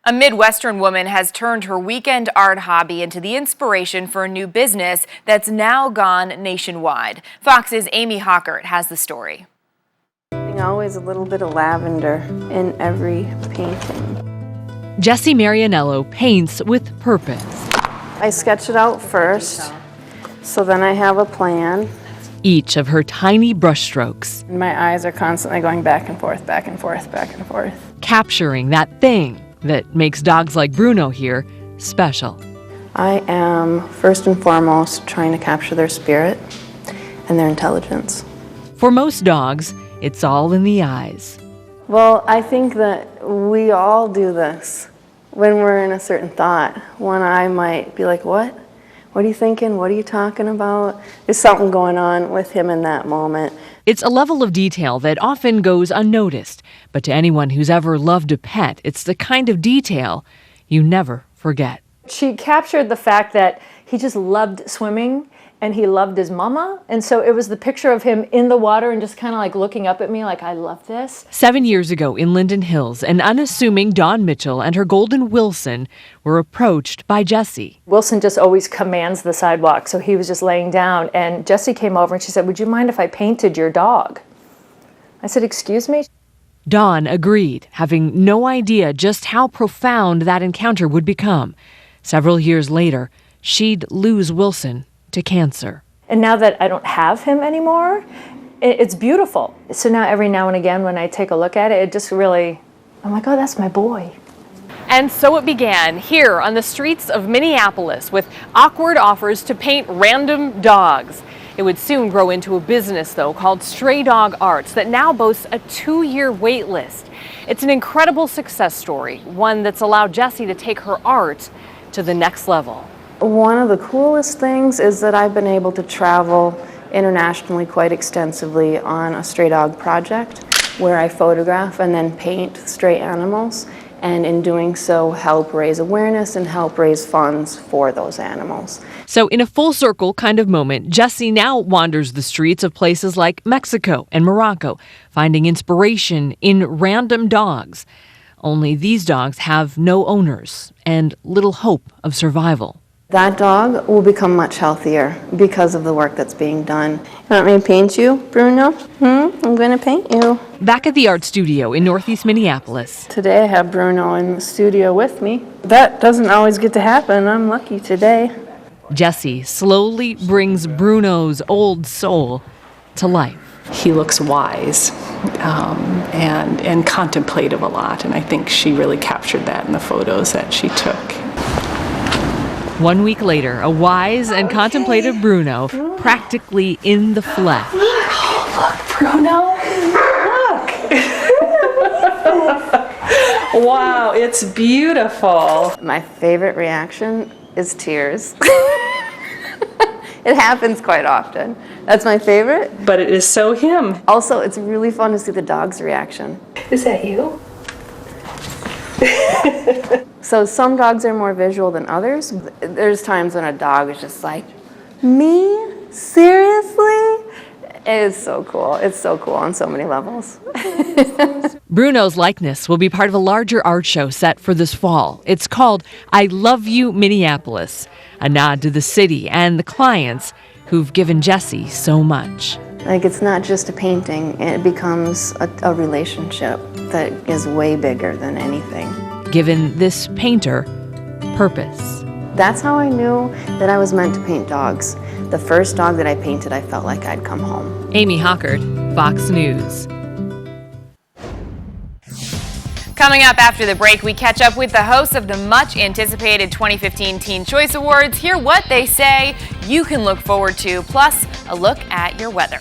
A Midwestern woman has turned her weekend art hobby into the inspiration for a new business that's now gone nationwide. Fox's Amy Hockert has the story. Always a little bit of lavender in every painting. Jessie Marianello paints with purpose. I sketch it out first, so then I have a plan. Each of her tiny brushstrokes. And my eyes are constantly going back and forth, back and forth, back and forth. Capturing that thing that makes dogs like Bruno here special. I am, first and foremost, trying to capture their spirit and their intelligence. For most dogs, it's all in the eyes. Well, I think that we all do this when we're in a certain thought. One eye might be like, what? What are you thinking? What are you talking about? There's something going on with him in that moment. It's a level of detail that often goes unnoticed, but to anyone who's ever loved a pet, it's the kind of detail you never forget. She captured the fact that he just loved swimming and he loved his mama. And so it was the picture of him in the water and just kind of like looking up at me like, I love this. 7 years ago in Linden Hills, an unassuming Dawn Mitchell and her golden Wilson were approached by Jessie. Wilson just always commands the sidewalk, so he was just laying down. And Jessie came over and she said, would you mind if I painted your dog? I said, excuse me? Dawn agreed, having no idea just how profound that encounter would become. Several years later, she'd lose Wilson to cancer. And now that I don't have him anymore, it's beautiful. So now every now and again when I take a look at it, it just really, I'm like, oh, that's my boy. And so it began here on the streets of Minneapolis with awkward offers to paint random dogs. It would soon grow into a business, though, called Stray Dog Arts that now boasts a 2-year wait list. It's an incredible success story, one that's allowed Jessie to take her art to the next level. One of the coolest things is that I've been able to travel internationally quite extensively on a stray dog project where I photograph and then paint stray animals, and in doing so help raise awareness and help raise funds for those animals. So in a full circle kind of moment, Jessie now wanders the streets of places like Mexico and Morocco, finding inspiration in random dogs. Only these dogs have no owners and little hope of survival. That dog will become much healthier because of the work that's being done. You want me to paint you, Bruno? I'm going to paint you. Back at the art studio in Northeast Minneapolis. Today I have Bruno in the studio with me. That doesn't always get to happen. I'm lucky today. Jessie slowly brings Bruno's old soul to life. He looks wise and contemplative a lot, and I think she really captured that in the photos that she took. 1 week later, a wise and contemplative Bruno, practically in the flesh. Oh, look, Bruno, look. Wow, it's beautiful. My favorite reaction is tears. It happens quite often. That's my favorite. But it is so him. Also, it's really fun to see the dog's reaction. Is that you? So some dogs are more visual than others. There's times when a dog is just like, me? Seriously? It is so cool. It's so cool on so many levels. Bruno's likeness will be part of a larger art show set for this fall. It's called I Love You Minneapolis, a nod to the city and the clients who've given Jessie so much. Like, it's not just a painting. It becomes a relationship that is way bigger than anything. Given this painter purpose. That's how I knew that I was meant to paint dogs. The first dog that I painted, I felt like I'd come home. Amy Hockert, Fox News. Coming up after the break, we catch up with the hosts of the much-anticipated 2015 Teen Choice Awards, hear what they say you can look forward to, plus a look at your weather.